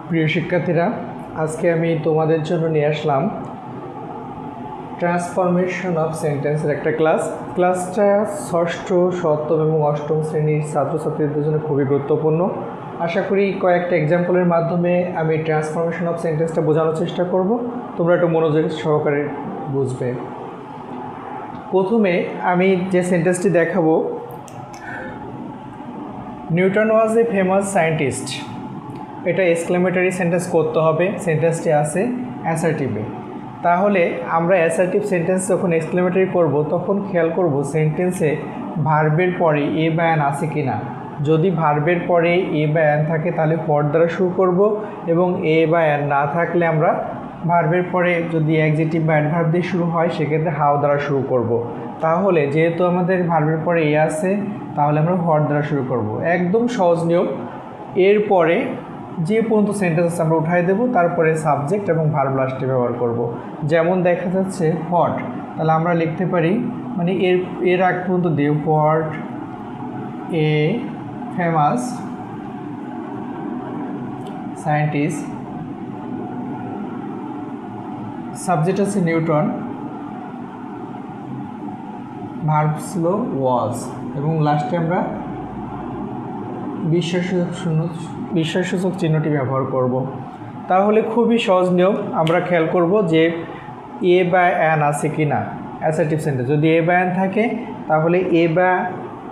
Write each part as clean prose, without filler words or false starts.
প্রিয় শিক্ষার্থীরা, আজকে আমি তোমাদের জন্য নিয়ে আসলাম ট্রান্সফরমেশন অফ সেন্টেন্সের একটা ক্লাসটা ষষ্ঠ, সপ্তম এবং অষ্টম শ্রেণীর ছাত্রছাত্রীদের জন্য খুবই গুরুত্বপূর্ণ। আশা করি কয়েকটা এক্সাম্পলের মাধ্যমে আমি ট্রান্সফরমেশন অফ সেন্টেন্সটা বোঝানোর চেষ্টা করব, তোমরা একটু মনোযোগ সহকারে বুঝবে। প্রথমে আমি যে সেন্টেন্সটি দেখাবো, নিউটন ওয়াজ এ ফেমাস সায়েন্টিস্ট। এটা এক্সক্লেমেটরি সেন্টেন্স করতে হবে, সেন্টেন্সটি আছে অ্যাসার্টিভে। তাহলে আমরা অ্যাসার্টিভ সেন্টেন্স যখন এক্সক্লেমেটরি করব তখন খেয়াল করব সেন্টেন্সে ভার্বের পরে এ বা অ্যান আছে কি না। যদি ভার্বের পরে এ বা অ্যান থাকে তাহলে ফর দ্বারা শুরু করব, এবং এ বা অ্যান না থাকলে আমরা ভার্বের পরে যদি অ্যাডজেক্টিভ বা অ্যাডভার্ব দিয়ে শুরু হয় সেক্ষেত্রে হাউ দ্বারা শুরু করব। তাহলে যেহেতু আমাদের ভার্বের পরে এ আছে তাহলে আমরা ফর দ্বারা শুরু করব। একদম সহজ নিয়ম। এরপরে যে পর্যন্ত সেন্টেন্স আমরা উঠাই দেবো, তারপরে সাবজেক্ট এবং ভার্ব লাস্টে ব্যবহার করব। যেমন দেখা যাচ্ছে হোয়াট, তাহলে আমরা লিখতে পারি মানে এর আগ পর্যন্ত দেব what a famous scientist, subject আছে নিউটন, ভার্ব ছিল ওয়াজ, এবং লাস্টে আমরা বিস্ময়সূচক চিহ্নটি ব্যবহার করব। তাহলে খুবই সহজ নিয়ম। আমরা খেয়াল করব যে এ বা অ্যান আছে কি না অ্যাসার্টিভ সেন্টেন্স। যদি এ বা অ্যান থাকে তাহলে এ বা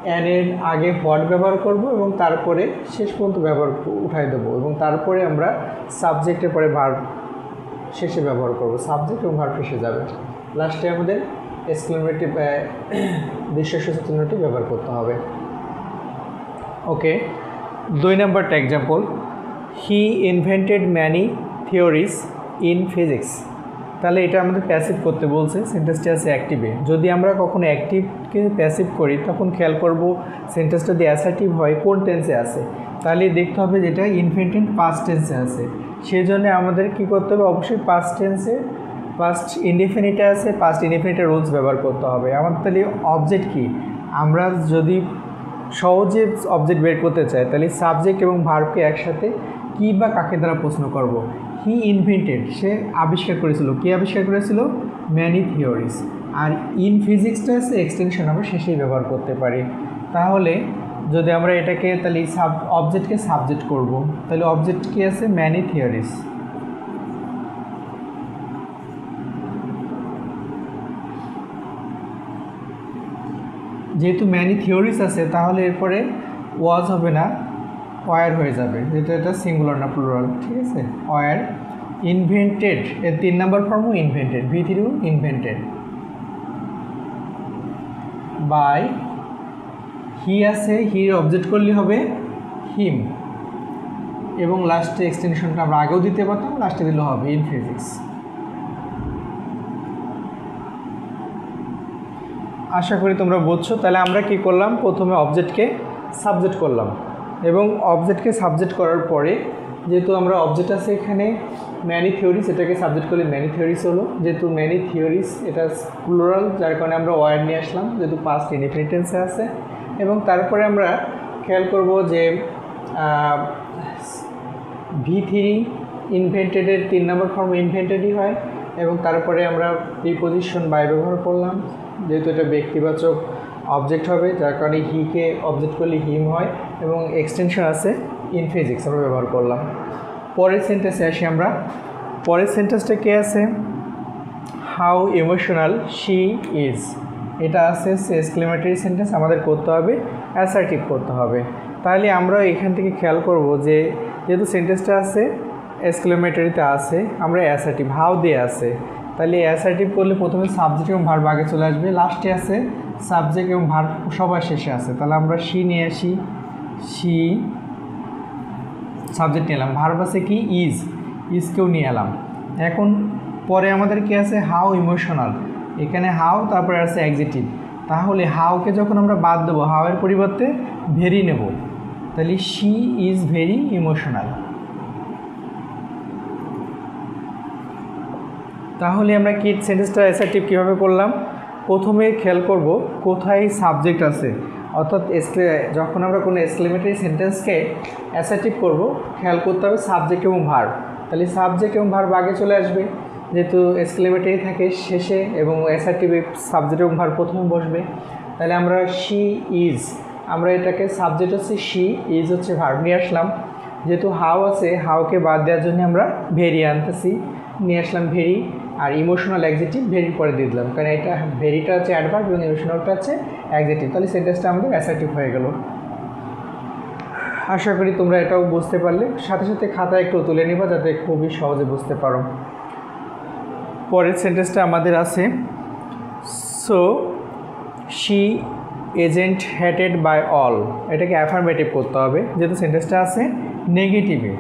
অ্যানের আগে হোয়াট ব্যবহার করব এবং তারপরে শেষ পর্যন্ত উঠাই দেবো, এবং তারপরে আমরা সাবজেক্টের পরে ভার্ব শেষে ব্যবহার করব। সাবজেক্ট এবং ভার্ব শেষে যাবে, লাস্টে আমাদের এক্সক্লেমেটরি বিস্ময়সূচক চিহ্নটি ব্যবহার করতে হবে। ওকে, 2 নম্বরটা example, he invented many theories in physics. তাহলে এটা আমাদের প্যাসিভ করতে বলছে, সেন্টেন্সটি আছে অ্যাক্টিভে। যদি আমরা কখনো অ্যাক্টিভকে প্যাসিভ করি তখন খেয়াল করব সেন্টেন্সটা যদি অ্যাসার্টিভ হয় কোন টেন্সে আছে। তাহলে দেখতে হবে যেটা ইনফিনিটিভ পাস্ট টেন্সে আছে, সেই জন্য আমাদের কী করতে হবে, অবশ্যই পাস্ট টেন্সে পাস্ট ইনডিফিনিটে আছে, পাস্ট ইনডিফিনিটের রুলস ব্যবহার করতে হবে। আমাদের তাহলে অবজেক্ট কি, আমরা যদি সহজে অবজেক্ট বের করতে চাই তাহলে সাবজেক্ট এবং ভার্বকে একসাথে কী বা কাকে দ্বারা প্রশ্ন করব। হি ইনভেন্টেড, সে আবিষ্কার করেছিল। কে আবিষ্কার করেছিল? Many theories. আর ইন ফিজিক্সটা আছে এক্সটেনশন, আমরা শেষেই ব্যবহার করতে পারি। তাহলে যদি আমরা এটাকে তাহলে অবজেক্টকে সাবজেক্ট করব, তাহলে অবজেক্ট কি আছে? Many theories. যেহেতু ম্যানি থিওরিজ আছে তাহলে এরপরে ওয়াজ হবে না, ওয়ার হয়ে যাবে, যেহেতু এটা সিঙ্গুলার না প্লুরাল। ঠিক আছে, ওয়ার ইনভেন্টেড, এর 3 নম্বর ফর্মও invented, V3 invented by he আছে, হির অবজেক্ট করলে হবে হিম, এবং লাস্টে এক্সটেনশনটা আমরা আগেও দিতে পারতাম, লাস্টে দিলে হবে ইন ফিজিক্স। আশা করি তোমরা বুঝছো। তাহলে আমরা কি করলাম, প্রথমে অবজেক্টকে সাবজেক্ট করলাম, এবং অবজেক্টকে সাবজেক্ট করার পরে যেহেতু আমরা অবজেক্ট আছে এখানে ম্যানি থিওরিজ, এটাকে সাবজেক্ট করলে ম্যানি থিওরিজ হলো। যেহেতু ম্যানি থিওরিজ এটা প্লুরাল, যার কারণে আমরা ওয়ার নিয়ে আসলাম, যেহেতু পাস্ট ইনডিফিনিট টেন্সে আছে। এবং তারপরে আমরা খেয়াল করব যে V3 ইনভেন্টেডের 3 নম্বর ফর্ম ইনভেন্টেডই হয়, এবং তারপরে আমরা প্রিপোজিশন বাই ব্যবহার করলাম, যেহেতু এটা ব্যক্তিবাচক অবজেক্ট হবে, যার কারণে হিকে অবজেক্ট করলে হিম হয়, এবং এক্সটেনশন আছে ইন ফিজিক্স আমরা ব্যবহার করলাম। পরের সেন্টেন্সে আসি আমরা। পরের সেন্টেন্সটা কে আছে? How emotional she is. এটা আছে এক্সক্লেমেটরি সেন্টেন্স, আমাদের করতে হবে অ্যাসার্টিভ করতে হবে। তাহলে আমরা এখান থেকে খেয়াল করব যে যেহেতু সেন্টেন্সটা আছে এক্সক্লেমেটরিতে আছে, আমরা অ্যাসার্টিভ হাউ দিয়ে আছে, তাহলে অ্যাসার্টিভ করলে প্রথমে সাবজেক্ট এবং ভার্ব আগে চলে আসবে, লাস্টে আছে সাবজেক্ট এবং ভার্ব সবার শেষে আছে। তাহলে আমরা শি নিয়ে আসি, শি সাবজেক্ট নিয়ে এলাম, ভার্ব আছে কি ইজকেও নিয়ে এলাম। এখন পরে আমাদের কি আছে? হাউ ইমোশনাল, এখানে হাউ তারপরে আছে অ্যাডজেক্টিভ। তাহলে হাউকে যখন আমরা বাদ দেবো, হাউয়ের পরিবর্তে ভেরি নেব, তাহলে শি ইজ ভেরি ইমোশনাল। তাহলে আমরা কি সেন্টেন্সটা অ্যাসার্টিভ কীভাবে করলাম? প্রথমে খেয়াল করব কোথায় সাবজেক্ট আছে, অর্থাৎ যখন আমরা কোনো এক্সক্লেমেটরি সেন্টেন্সকে অ্যাসার্টিভ করব, খেয়াল করতে হবে সাবজেক্ট এবং ভার্ব। তাহলে সাবজেক্ট এবং ভার্ব আগে চলে আসবে, যেহেতু এক্সক্লেমেটরি থাকে শেষে এবং অ্যাসার্টিভে সাবজেক্ট এবং ভার্ব প্রথমে বসবে। তাহলে আমরা শি ইজ, আমরা এটাকে সাবজেক্ট হচ্ছে শি, ইজ হচ্ছে ভার্ব নিয়ে আসলাম। যেহেতু হাউ আছে, হাউকে বাদ দেওয়ার জন্য আমরা ভেরি আনতেছি, নিয়ে আসলাম ভেরি। আর ইমোশনাল অ্যাডজেক্টিভ ভেরির পরে দিয়ে দিলাম, কারণ এটা ভেরিটা হচ্ছে অ্যাডভার্ব এবং ইমোশনালটা হচ্ছে অ্যাডজেক্টিভ। তাহলে সেন্টেন্সটা আমাদের অ্যাসার্টিভ হয়ে গেল। আশা করি তোমরা এটাও বুঝতে পারলে। সাথে সাথে খাতা একটু তুলে নিবা যাতে খুবই সহজে বুঝতে পারো। পরের সেন্টেন্সটা আমাদের আছে, so she agent hated by all. এটাকে অ্যাফার্মেটিভ করতে হবে, যেহেতু সেন্টেন্সটা আছে নেগেটিভে।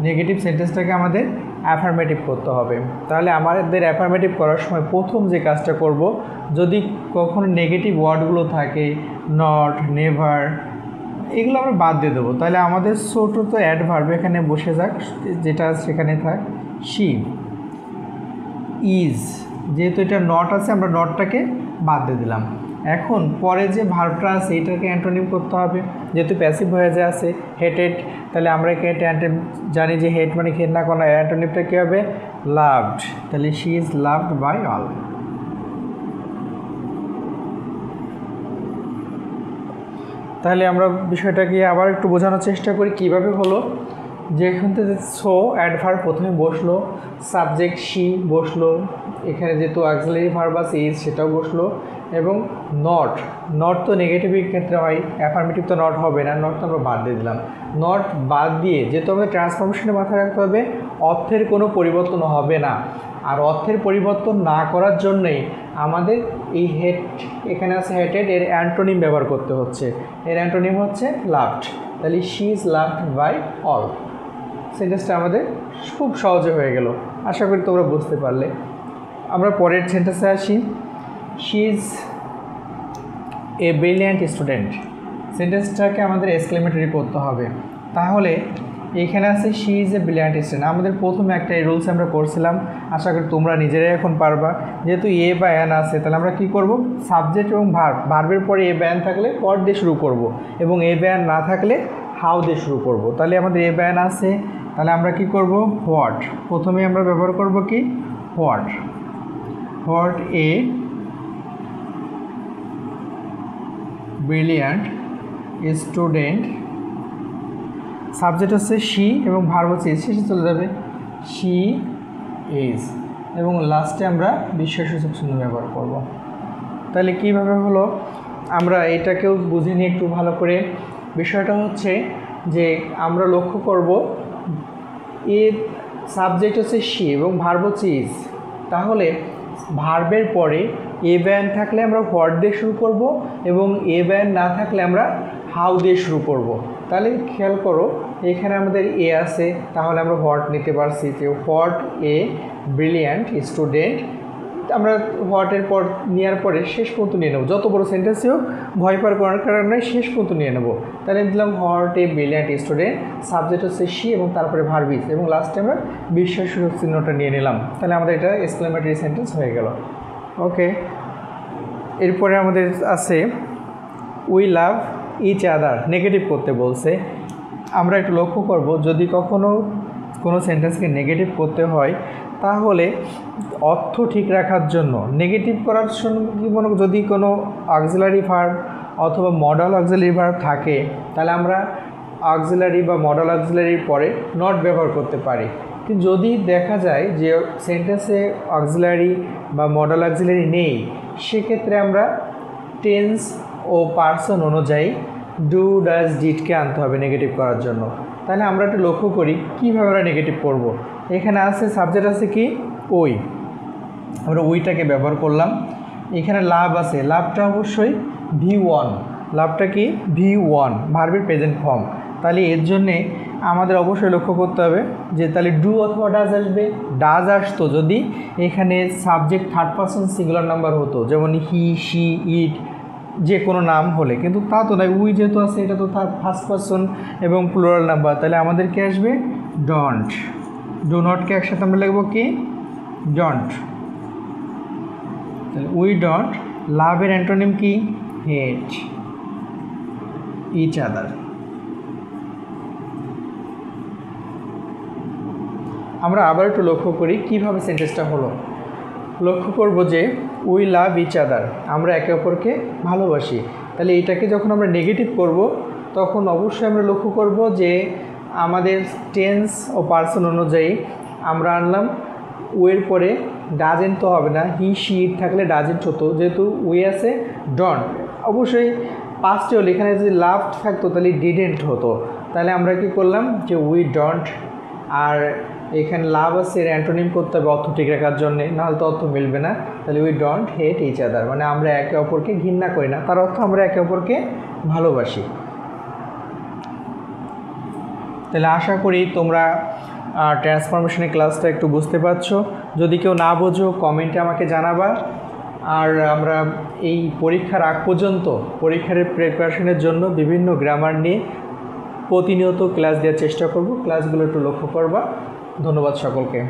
নেগেটিভ সেন্টেন্সটাকে আমাদের অ্যাফার্মেটিভ করতে হবে। তাহলে আমাদের অ্যাফার্মেটিভ করার সময় প্রথম যে কাজটা করব, যদি কখনো নেগেটিভ ওয়ার্ডগুলো থাকে, নট, নেভার, এগুলো আমরা বাদ দিয়ে দেবো। তাহলে আমাদের ছোট তো অ্যাডভার্ব এখানে বসে যাক, যেটা সেখানে থাক। শি ইজ, যেহেতু এটা নট আছে আমরা নটটাকে বাদ দিয়ে দিলাম। এখন পরে যে ভার্বটা আছে এটাকে অ্যান্টোনিম করতে হবে, যেহেতু প্যাসিভ হয়ে যায় আছে হেটেড। তাহলে আমরা জানি যে হেট মানে ঘেন্না করা, অ্যান্টোনিমটা কী হবে? লাভড। তাহলে she is loved by all. তাহলে আমরা বিষয়টাকে আবার একটু বোঝানোর চেষ্টা করি কীভাবে হলো। যেখান থেকে সো অ্যাডভার্ব প্রথমে বসলো, সাবজেক্ট শি বসলো, এখানে যেহেতু অক্সিলারি ভার্ব আছে ইজ সেটাও বসলো, এবং নট, নট তো নেগেটিভের ক্ষেত্রে হয়, অ্যাফার্মেটিভ তো নট হবে না, নট তো আমরা বাদ দিয়ে দিলাম। নট বাদ দিয়ে যেহেতু আমাদের ট্রান্সফরমেশনে মাথায় রাখতে হবে অর্থের কোনো পরিবর্তন হবে না, আর অর্থের পরিবর্তন না করার জন্যই আমাদের এই হেড এখানে আছে হেটেড, এর অ্যান্টোনিম ব্যবহার করতে হচ্ছে। এর অ্যান্টোনিম হচ্ছে লাভড। তাহলে she is loved by all. সেন্টেন্সটা আমাদের খুব সহজে হয়ে গেল। আশা করি তোমরা বুঝতে পারলে। আমরা পরের সেন্টেন্সে আসি, she is a brilliant student. সেন্টেন্সটাকে আমাদের এক্সক্লেমেটরি করতে হবে। তাহলে এখানে আছে she is a brilliant student. আমাদের প্রথমে একটা এই রুলস আমরা করছিলাম, আশা করি তোমরা নিজেরাই এখন পারবা। যেহেতু এ বা অ্যান আছে, তাহলে আমরা কী করব? সাবজেক্ট এবং ভার্ব, ভার্বের পরে এ বা অ্যান থাকলে পর দিয়ে শুরু করব, এবং এ বা অ্যান না থাকলে হাউ দিয়ে শুরু করব। তাহলে আমাদের এ বা অ্যান আছে, তাহলে আমরা কি করব? হোয়াট। প্রথমে আমরা ব্যবহার করব কি? What. What a brilliant student. Subject হচ্ছে শি এবং ভার্ব হচ্ছে ইজ, শেষে চলে যাবে শি ইজ, এবং লাস্টে আমরা বিশেষ্যসূচক চিহ্ন ব্যবহার করব। তাহলে কীভাবে হলো আমরা এটাকেও বুঝে নিই একটু ভালো করে। বিষয়টা হচ্ছে যে আমরা লক্ষ্য করব এর সাবজেক্ট হচ্ছে শি এবং ভার্ব হচ্ছে ইজ। তাহলে ভার্বের পরে এ ব্যান থাকলে আমরা হোয়াট দিয়ে শুরু করব, এবং এ ব্যান না থাকলে আমরা হাউ দিয়ে শুরু করব। তাহলে খেয়াল করো এখানে আমাদের এ আছে, তাহলে আমরা হোয়াট নিতে পারছি, যে হোয়াট এ ব্রিলিয়ান্ট স্টুডেন্ট। আমরা হোয়াটের পর নেওয়ার পরে শেষ পর্যন্ত নিয়ে নেবো, যত বড় সেন্টেন্সই হোক ভয় পাওয়ার করার কারণে শেষ পর্যন্ত নিয়ে নেবো। তাহলে দিলাম what a brilliant student, subject হচ্ছে শি এবং তারপরে ভার্ব ইজ, এবং লাস্টে আমরা বিশেষ্যসূচক চিহ্নটা নিয়ে নিলাম। তাহলে আমাদের এটা এক্সক্লেমেটরি সেন্টেন্স হয়ে গেল। ওকে, এরপরে আমাদের আছে we love each other. Negative করতে বলছে। আমরা একটু লক্ষ্য করব, যদি কখনো কোনো সেন্টেন্সকে নেগেটিভ করতে হয় তাহলে অর্থ ঠিক রাখার জন্য নেগেটিভ করার জন্য যদি কোনো অক্সিলারি ভার্ব অথবা মডাল অক্সিলারি ভার্ব থাকে, তাহলে আমরা অক্সিলারি বা মডাল অক্সিলারির পরে নট ব্যবহার করতে পারি। কিন্তু যদি দেখা যায় যে সেন্টেন্সে অক্সিলারি বা মডাল অক্সিলারি নেই, সেক্ষেত্রে আমরা টেন্স ও পার্সন অনুযায়ী ডু, ডাজ, ডিডকে আনতে হবে নেগেটিভ করার জন্য। তাহলে আমরা একটু লক্ষ্য করি কীভাবে আমরা নেগেটিভ করব। এখানে আছে সাবজেক্ট আছে কি? ওই, আমরা ওইটাকে ব্যবহার করলাম। এখানে লাভ আছে, লাভটা অবশ্যই V1। লাভটা কি? V1, ভার্বের প্রেজেন্ট ফর্ম। তাহলে এর জন্যে আমাদের অবশ্যই লক্ষ্য করতে হবে যে তাহলে ডু অথবা ডাজ আসবে। ডাজ আসতো যদি এখানে subject third person singular number হতো, যেমন হি, শি, ইট, যে কোনো নাম হলে, কিন্তু তা তো নয়। উই যেহেতু আছে এটা তো ফার্স্ট পারসন এবং প্লুরাল নাম্বার, তাহলে আমাদের কি আসবে? ডন্ট। ডু নটকে একসাথে আমরা লিখব কি? ডন্ট। তাহলে উই ডন্ট। লাভের অ্যান্টোনিম কি? হেট। Each other. আমরা আবার একটু লক্ষ্য করি কিভাবে সেন্টেন্সটা হলো। লক্ষ্য করব যে উই লাভ ইচ আদার, আমরা একে অপরকে ভালোবাসি। তাহলে এটাকে যখন আমরা নেগেটিভ করব তখন অবশ্যই আমরা লক্ষ্য করব যে আমাদের টেন্স ও পার্সন অনুযায়ী আমরা আনলাম উইয়ের পরে ডাজেন্ট তো হবে না, হি শি ইট থাকলে ডাজেন্ট হতো, যেহেতু উই আছে ডন্ট। অবশ্যই পাস্টে হলে এখানে যদি লাভ থাকতো তাহলে ডিডেন্ট হতো। তাহলে আমরা কি করলাম যে উই ডন্ট, আর এখানে লাভ আছে এর অ্যান্টোনিম করতে হবে অর্থ ঠিক রাখার জন্যে, নাহলে তো অর্থ মিলবে না। তাহলে we don't hate each other, মানে আমরা একে অপরকে ঘৃণা করি না, তার অর্থ আমরা একে অপরকে ভালোবাসি। তাহলে আশা করি তোমরা ট্রান্সফরমেশনের ক্লাসটা একটু বুঝতে পারছো। যদি কেউ না বোঝো কমেন্টে আমাকে জানাবা। আর আমরা এই পরীক্ষার আগ পর্যন্ত পরীক্ষার প্রিপারেশনের জন্য বিভিন্ন গ্রামার নিয়ে প্রতিনিয়ত ক্লাস দেওয়ার চেষ্টা করব। ক্লাসগুলো একটু লক্ষ্য করবা। ধন্যবাদ সকলকে।